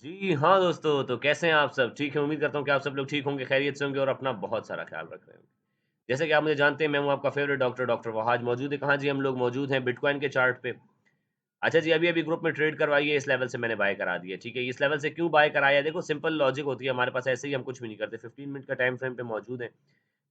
जी, हाँ दोस्तों, तो कैसे हैं आप सब? ठीक है, उम्मीद करता हूँ कि आप सब लोग ठीक होंगे, खैरियत से होंगे और अपना बहुत सारा ख़्याल रख रहे होंगे। जैसे कि आप मुझे जानते हैं, मैं हूँ आपका फ़ेवरेट डॉक्टर वहाज मौजूद है कहाँ जी? हम लोग मौजूद हैं बिटकॉइन के चार्ट पे। अच्छा जी, अभी-अभी ग्रुप में ट्रेड करवाई है, इस लेवल से मैंने बाय करा दिया, ठीक है? इस लेवल से क्यों बाय कराया? देखो सिंपल लॉजिक होती है हमारे पास, ऐसे ही हम कुछ भी नहीं करते, 15 मिनट का टाइम फ्रेम पे मौजूद हैं।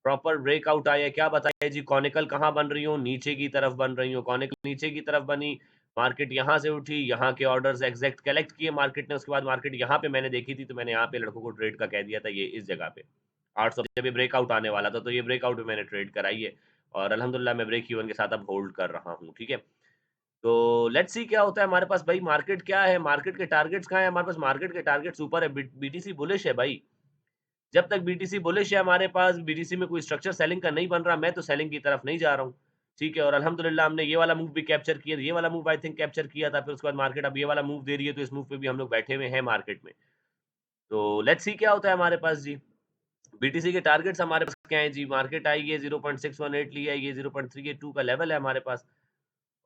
प्रॉपर ब्रेकआउट आया है, क्या बताया जी? कॉनिकल कहाँ बन रही हो? नीचे की तरफ बन रही हो, कॉनिकल नीचे की तरफ बनी, मार्केट यहाँ से उठी, यहाँ के ऑर्डर्स एग्ज़ैक्ट कलेक्ट किए मार्केट ने, उसके बाद मार्केट यहाँ पे मैंने देखी थी, तो मैंने यहाँ पे लड़कों को ट्रेड का कह दिया था, ये इस जगह पे। 800 जब ये ब्रेकआउट आने वाला था, तो ये ब्रेकआउट पे मैंने ट्रेड कराई है और अल्हम्दुलिल्लाह मैं ब्रेक इवन के साथ अब होल्ड कर रहा हूँ, ठीक है? तो लेट्स सी क्या होता है हमारे पास भाई, मार्केट क्या है, मार्केट के टारगेट्स कहाँ हैं? हमारे पास मार्केट के टारगेट्स ऊपर है, बीटीसी बुलिश है भाई। जब तक बीटीसी बुलिश है हमारे पास, बीटीसी में कोई स्ट्रक्चर सेलिंग का नहीं बन रहा, मैं तो सेलिंग की तरफ नहीं जा रहा हूँ, ठीक है? और अल्हम्दुलिल्लाह हमने ये वाला मूव भी कैप्चर किया, ये वाला मूव आई थिंक कैप्चर किया था, फिर उसके बाद मार्केट अब ये वाला मूव दे रही है, तो इस मूव पे भी हम लोग बैठे हुए हैं मार्केट में। तो लेट्स सी क्या होता है हमारे पास जी। बीटीसी के टारगेट्स हमारे पास क्या हैं जी? मार्केट आई है, 0.618 लिया है, ये 0.382 का लेवल है हमारे पास।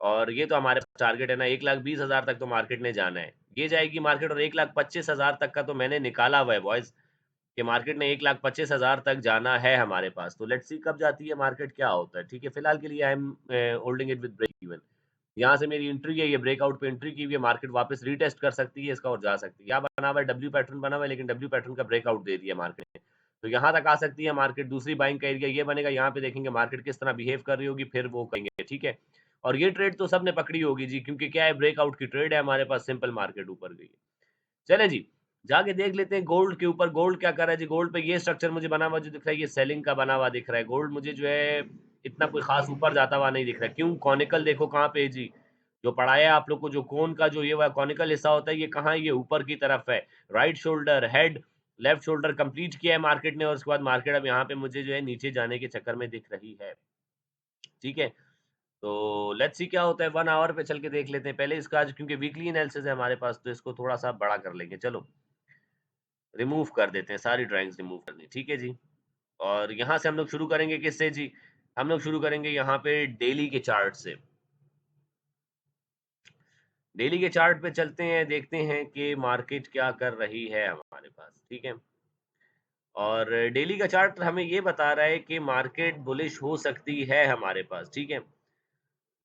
और ये तो हमारे पास टारगेट है ना, 1,20,000 तक तो मार्केट ने जाना है। ये जाएगी मार्केट और 1,25,000 तक का तो मैंने निकाला हुआ है बॉयज़, कि मार्केट ने 1,25,000 तक जाना है हमारे पास। तो लेट्स सी कब जाती है मार्केट, क्या होता है, ठीक है? फिलहाल के लिए I am holding it with break even. यहाँ से मेरी एंट्री है, ये ब्रेकआउट पे एंट्री की हुई है, मार्केट वापस रीटेस्ट कर सकती है इसका और जा सकती है। क्या बना हुआ है? डब्ल्यू पैटर्न बना हुआ है, लेकिन डब्ल्यू पैटर्न का ब्रेकआउट दे दिया मार्केट ने। तो यहाँ तक आ सकती है मार्केट, दूसरी बाइंग का एरिया ये बनेगा, यहाँ पे देखेंगे मार्केट किस तरह बिहेव कर रही होगी, फिर वो करेंगे, ठीक है? और ये ट्रेड तो सबने पकड़ी होगी जी, क्योंकि क्या है, ब्रेकआउट की ट्रेड है हमारे पास, सिंपल मार्केट ऊपर गई है। चलें जी, जाके देख लेते हैं गोल्ड के ऊपर, गोल्ड क्या कर रहा है जी? गोल्ड पे ये स्ट्रक्चर मुझे बना हुआ जो दिख रहा है, ये सेलिंग का बना हुआ दिख रहा है। गोल्ड मुझे जो है इतना कोई ख़ास ऊपर जाता हुआ नहीं दिख रहा है। क्यों? कॉनिकल देखो कहाँ पे है जी? जो पढ़ाया आप लोग को, जो कोन का जो ये वाला कॉनिकल हिस्सा होता है, ये कहाँ है? ये ऊपर की तरफ है। Right shoulder, head, left shoulder complete किया है मार्केट ने और उसके बाद मार्केट अब यहाँ पे मुझे जो है नीचे जाने के चक्कर में दिख रही है। ठीक है? तो लेट्स सी क्या होता है, 1 आवर पे चल के देख लेते हैं। पहले इसका आज क्योंकि वीकली एनालिसिस है हमारे पास, तो इसको थोड़ा-सा बड़ा कर लेंगे। चलो, रिमूव कर देते हैं, सारी ड्राइंग्स रिमूव कर दी, ठीक है जी। और यहाँ से हम लोग शुरू करेंगे किससे जी? हम लोग शुरू करेंगे यहाँ पे डेली के चार्ट से। डेली के चार्ट पे चलते हैं, देखते हैं कि मार्केट क्या कर रही है हमारे पास, ठीक है? और डेली का चार्ट हमें ये बता रहा है कि मार्केट बुलिश हो सकती है हमारे पास, ठीक है?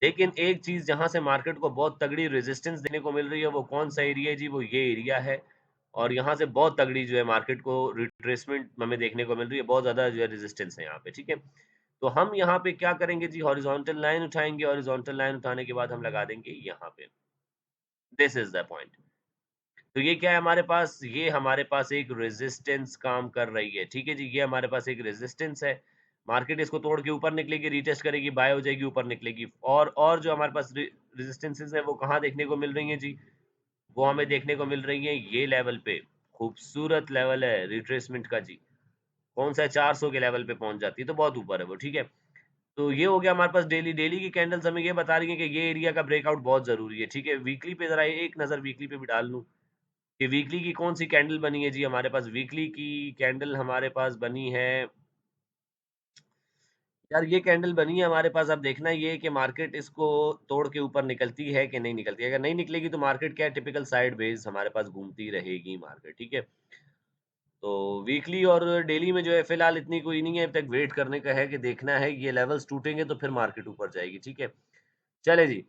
लेकिन एक चीज़ जहाँ से मार्केट को बहुत तगड़ी रेजिस्टेंस देने को मिल रही है, वो कौन-सा एरिया है जी? वो ये एरिया है और यहाँ से बहुत तगड़ी जो है मार्केट को रिट्रेसमेंट हमें देखने को मिल रही है, बहुत ज़्यादा जो है रेजिस्टेंस है यहाँ पे, ठीक है? तो हम यहाँ पे क्या करेंगे जी? हॉरिज़ॉन्टल लाइन उठाएँगे, हॉरिज़ॉन्टल लाइन उठाने के बाद हम लगा देंगे यहाँ पे। This is the point. तो ये क्या है हमारे पास? ये हमारे पास एक रेजिस्टेंस काम कर रही है, ठीक है जी? ये हमारे पास एक रेजिस्टेंस है। मार्केट इसको तोड़ के ऊपर निकलेगी, रीटेस्ट करेगी, बाय हो जाएगी, ऊपर निकलेगी। और जो हमारे पास रेजिस्टेंसेस है वो कहाँ देखने को मिल रही हैं जी? वो हमें देखने को मिल रही हैं ये लेवल पे। खूबसूरत लेवल है रिट्रेसमेंट का जी। कौन-सा है? 400 के लेवल पे पहुँच जाती है, तो बहुत ऊपर है वो, ठीक है? तो ये हो गया हमारे पास डेली। डेली की कैंडल्स हमें ये बता रही हैं कि ये एरिया का ब्रेकआउट बहुत ज़रूरी है, ठीक है? वीकली पे ज़रा एक नज़र वीकली पे भी डाल लूँ कि वीकली की कौन-सी कैंडल बनी है जी हमारे पास। वीकली की कैंडल हमारे पास बनी है, यार ये कैंडल बनी है हमारे पास, अब देखना ये है कि मार्केट इसको तोड़ के ऊपर निकलती है कि नहीं निकलती है। अगर नहीं निकलेगी तो मार्केट क्या है, टिपिकल साइडवेज़ हमारे पास घूमती रहेगी मार्केट, ठीक है? तो वीकली और डेली में जो है फिलहाल इतनी कोई नहीं है, अब तक वेट करने का है कि देखना है ये लेवल्स टूटेंगे तो फिर मार्केट ऊपर जाएगी, ठीक है? चलें जी,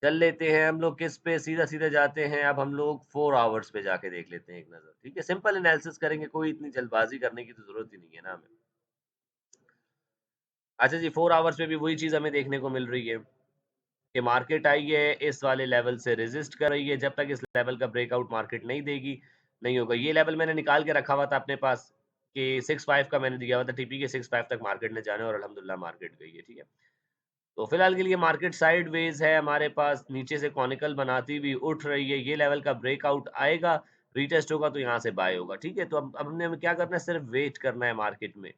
चल लेते हैं हम लोग किस पे, सीधा-सीधा जाते हैं, अब हम लोग 4 आवर्स पे जाके देख लेते हैं एक नज़र, ठीक है? सिंपल एनालिसिस करेंगे, कोई इतनी जल्दबाज़ी करने की तो ज़रूरत ही नहीं है ना हमें। अच्छा जी, 4 आवर्स में भी वही चीज़ हमें देखने को मिल रही है कि मार्केट आई है, इस वाले लेवल से रेज़िस्ट कर रही है, जब तक इस लेवल का ब्रेकआउट मार्केट नहीं देगी, नहीं होगा। ये लेवल मैंने निकाल के रखा हुआ था अपने पास कि 65 का मैंने दिया हुआ था, टीपी के 65 तक मार्केट ने जाना है और अल्हम्दुलिल्लाह मार्केट गई है, ठीक है? तो फिलहाल के लिए मार्केट साइडवेज है हमारे पास, नीचे से कॉनिकल बनाती हुई उठ रही है, ये लेवल का ब्रेकआउट आएगा, रीटेस्ट होगा तो यहाँ से बाय होगा, ठीक है? तो अब हमने हमें क्या करना है, सिर्फ वेट करना है मार्केट में,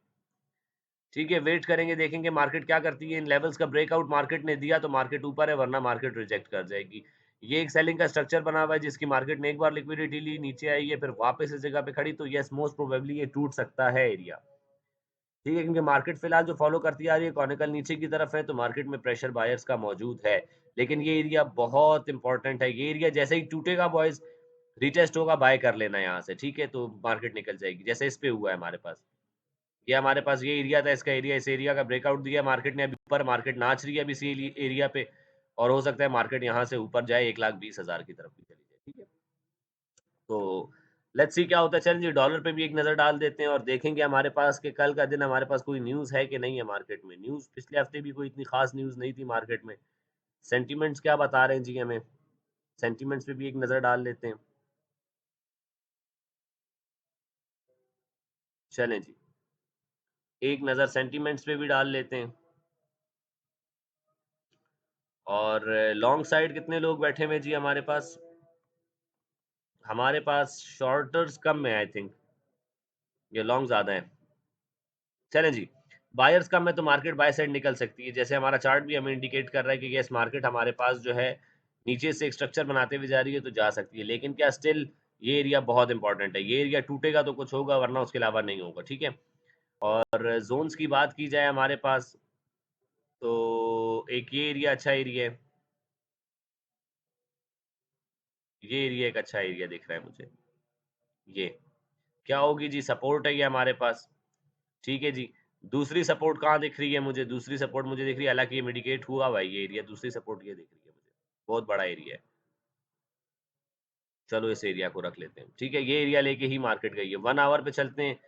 ठीक है? वेट करेंगे, देखेंगे मार्केट क्या करती है, इन लेवल्स का ब्रेकआउट मार्केट ने दिया तो मार्केट ऊपर है, वरना मार्केट रिजेक्ट कर जाएगी। ये एक सेलिंग का स्ट्रक्चर बना हुआ है जिसकी मार्केट ने एक बार लिक्विडिटी ली, नीचे आई है, फिर वापस इस जगह पे खड़ी, तो येस मोस्ट प्रोबेबली ये टूट सकता है एरिया। ठीक है, क्योंकि मार्केट फ़िलहाल जो फ़ॉलो करती आ रही है, कॉनिकल नीचे की तरफ है, तो मार्केट में प्रेशर बायर्स का मौजूद है। लेकिन ये एरिया बहुत इम्पोर्टेंट है, ये एरिया जैसे ही टूटेगा बॉयज़, रीटेस्ट होगा, बाय कर लेना यहाँ से, ठीक है? तो मार्केट निकल जाएगी, जैसे इस पे हुआ है हमारे पास। ये हमारे पास ये एरिया था, इसका एरिया, इस एरिया का ब्रेकआउट दिया मार्केट ने, अभी ऊपर मार्केट नाच रही है अभी इसी एरिया पे, और हो सकता है मार्केट यहाँ से ऊपर जाए 1,20,000 की तरफ भी चली जाए, ठीक है? तो लेट्स सी क्या होता है। चलिए डॉलर पे भी एक नज़र डाल देते हैं और देखेंगे हमारे पास कि कल का दिन हमारे पास कोई न्यूज़ है कि नहीं है मार्केट में। न्यूज़ पिछले हफ्ते भी कोई इतनी खास न्यूज़ नहीं थी मार्केट में। सेंटीमेंट्स क्या बता रहे हैं जी हमें? सेंटीमेंट्स पे भी एक नज़र डाल लेते हैं। चलें जी, एक नज़र सेंटीमेंट्स पे भी डाल लेते हैं। और लॉन्ग साइड कितने लोग बैठे हुए हैं जी हमारे पास? हमारे पास शॉर्टर्स कम है आई थिंक, ये लॉन्ग ज़्यादा है। चलें जी, बायर्स कम है तो मार्केट बाय साइड निकल सकती है। जैसे हमारा चार्ट भी हमें इंडिकेट कर रहा है कि यस मार्केट हमारे पास जो है नीचे से एक स्ट्रक्चर बनाते हुए जा रही है तो जा सकती है। लेकिन क्या स्टिल ये एरिया बहुत इंपॉर्टेंट है। ये एरिया टूटेगा तो कुछ होगा वरना उसके अलावा नहीं होगा, ठीक है? और ज़ोन्स की बात की जाए हमारे पास तो एक ये एरिया अच्छा एरिया है। ये एरिया एक अच्छा एरिया दिख रहा है मुझे। ये क्या होगी जी? सपोर्ट है ये हमारे पास। ठीक है जी। दूसरी सपोर्ट कहाँ दिख रही है मुझे? दूसरी सपोर्ट मुझे दिख रही है, हालाँकि ये मिटिगेट हुआ हुआ है ये एरिया, दूसरी सपोर्ट ये दिख रही है मुझे। बहुत बड़ा एरिया है। चलो इस एरिया को रख लेते हैं। ठीक है, ये एरिया लेके ही मार्केट गई है। 1 आवर पे चलते हैं,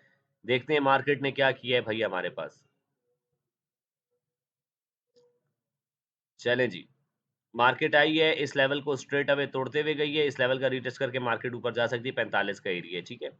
देखते हैं मार्केट ने क्या किया है भई हमारे पास। चलें जी, मार्केट आई है, इस लेवल को स्ट्रेट अवे तोड़ते हुए गई है, इस लेवल का रीटेस्ट करके मार्केट ऊपर जा सकती है, 45 का एरिया है, ठीक है?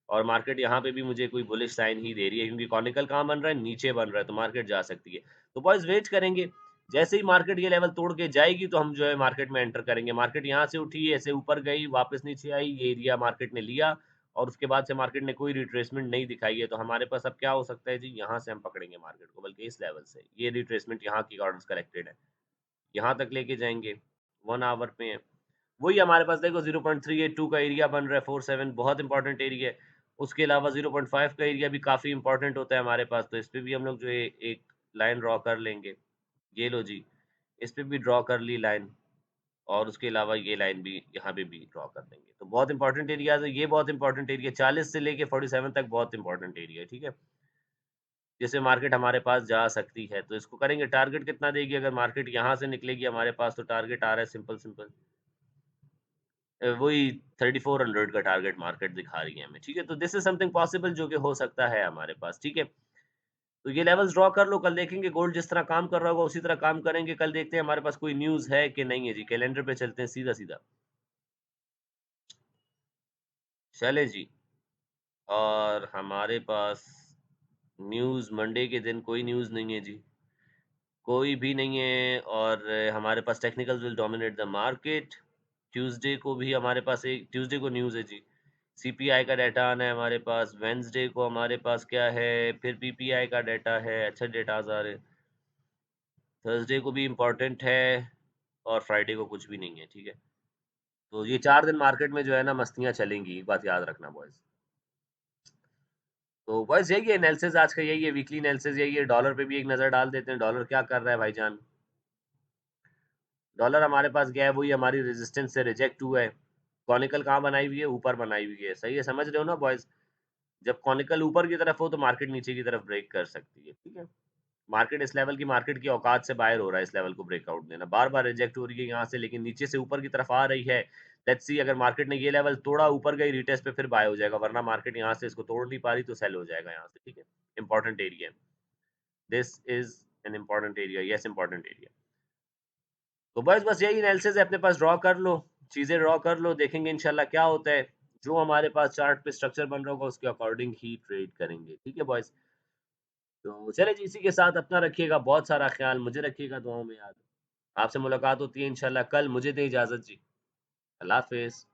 और मार्केट यहाँ पे भी मुझे कोई बुलिश साइन ही दे रही है क्योंकि कॉनिकल कहाँ बन रहा है? नीचे बन रहा है, तो मार्केट जा सकती है। तो बॉयज़ वेट करेंगे, जैसे ही मार्केट ये लेवल तोड़ के जाएगी तो हम जो है मार्केट में एंटर करेंगे। मार्केट यहाँ से उठी, ऐसे ऊपर गई, वापस नीचे आई, ये एरिया मार्केट ने लिया और उसके बाद से मार्केट ने कोई रिट्रेसमेंट नहीं दिखाई है। तो हमारे पास अब क्या हो सकता है जी? यहाँ से हम पकड़ेंगे मार्केट को, बल्कि इस लेवल से। ये रिट्रेसमेंट यहाँ की ऑर्डर्स करेक्टेड है, यहाँ तक लेके जाएँगे, 1 आवर पे है। वही हमारे पास देखो 0.382 का एरिया बन रहा है, 47 बहुत इंपॉर्टेंट एरिया है। उसके अलावा 0.5 का एरिया भी काफ़ी इंपॉर्टेंट होता है हमारे पास, तो इस पे भी हम लोग जो है एक लाइन ड्रॉ कर लेंगे। ये लो जी, इस पे भी ड्रॉ कर ली लाइन और उसके अलावा ये लाइन भी यहाँ पे भी ड्रॉ कर देंगे। तो बहुत इंपॉर्टेंट एरियाज़ है, ये बहुत इंपॉर्टेंट एरिया 40 से लेके 47 तक बहुत इंपॉर्टेंट एरिया है, ठीक है? जिसमें मार्केट हमारे पास जा सकती है, तो इसको करेंगे। टारगेट कितना देगी? अगर मार्केट यहाँ से निकलेगी हमारे पास तो टारगेट आ रहा है सिंपल सिंपल वही 3400 का टारगेट मार्केट दिखा रही है हमें, ठीक है? तो दिस इज़ समथिंग पॉसिबल जो कि हो सकता है हमारे पास, ठीक है? तो ये लेवल्स ड्रॉ कर लो, कल देखेंगे गोल्ड जिस तरह काम कर रहा होगा उसी तरह काम करेंगे। कल देखते हैं हमारे पास कोई न्यूज़ है कि नहीं है जी। कैलेंडर पे चलते हैं सीधा-सीधा। चलें जी, और हमारे पास न्यूज़ मंडे के दिन कोई न्यूज़ नहीं है जी। कोई भी नहीं है और हमारे पास technicals will dominate the market. Tuesday को भी हमारे पास एक ट्यूसडे को न्यूज़ है जी। सीपीआई का डाटा आना है हमारे पास। वेडनेसडे को हमारे पास क्या है? फिर पीपीआई का डाटा है। अच्छे डेटाज़ आ रहे हैं। थर्सडे को भी इम्पोर्टेंट है और फ्राइडे को कुछ भी नहीं है, ठीक है? तो ये 4 दिन मार्केट में जो है ना मस्तियाँ चलेंगी, एक बात याद रखना बॉयज़। तो बस यही है एनालिसिस आज का, यही है वीकली एनालिसिस यही है। डॉलर पे भी एक नज़र डाल देते हैं, डॉलर क्या कर रहा है भाईजान? डॉलर हमारे पास गया है, वही हमारी रेजिस्टेंस से रिजेक्ट हुआ है। कॉनिकल कहाँ बनाई हुई है? ऊपर बनाई हुई है। सही है, समझ रहे हो ना बॉयज़? जब कॉनिकल ऊपर की तरफ हो तो मार्केट नीचे की तरफ ब्रेक कर सकती है, ठीक है? मार्केट इस लेवल की मार्केट की औकात से बाहर हो रहा है इस लेवल को ब्रेकआउट देना। बार-बार रिजेक्ट हो रही है यहाँ से लेकिन नीचे से ऊपर की तरफ आ रही है। लेट्स सी अगर मार्केट ने ये लेवल तोड़ा ऊपर गई रीटेस्ट पे फिर बाय हो जाएगा, वरना मार्केट यहाँ से इसको तोड़ नहीं पा रही तो सेल हो जाएगा यहाँ से, ठीक है? इम्पोर्टेंट एरिया है। This is an important area, yes important area. तो बस यही एनालिसिस है, अपने पास ड्रॉ कर लो, चीज़ें ड्रॉ कर लो, देखेंगे इंशाल्लाह क्या होता है। जो हमारे पास चार्ट पे स्ट्रक्चर बन रहा होगा उसके अकॉर्डिंग ही ट्रेड करेंगे, ठीक है बॉयज़? तो चलिए जी, इसी के साथ अपना रखिएगा बहुत सारा ख़्याल, मुझे रखिएगा दुआओं में याद। आपसे मुलाकात होती है इंशाल्लाह कल, मुझे दें इजाज़त जी। अल्लाह हाफ़िज़।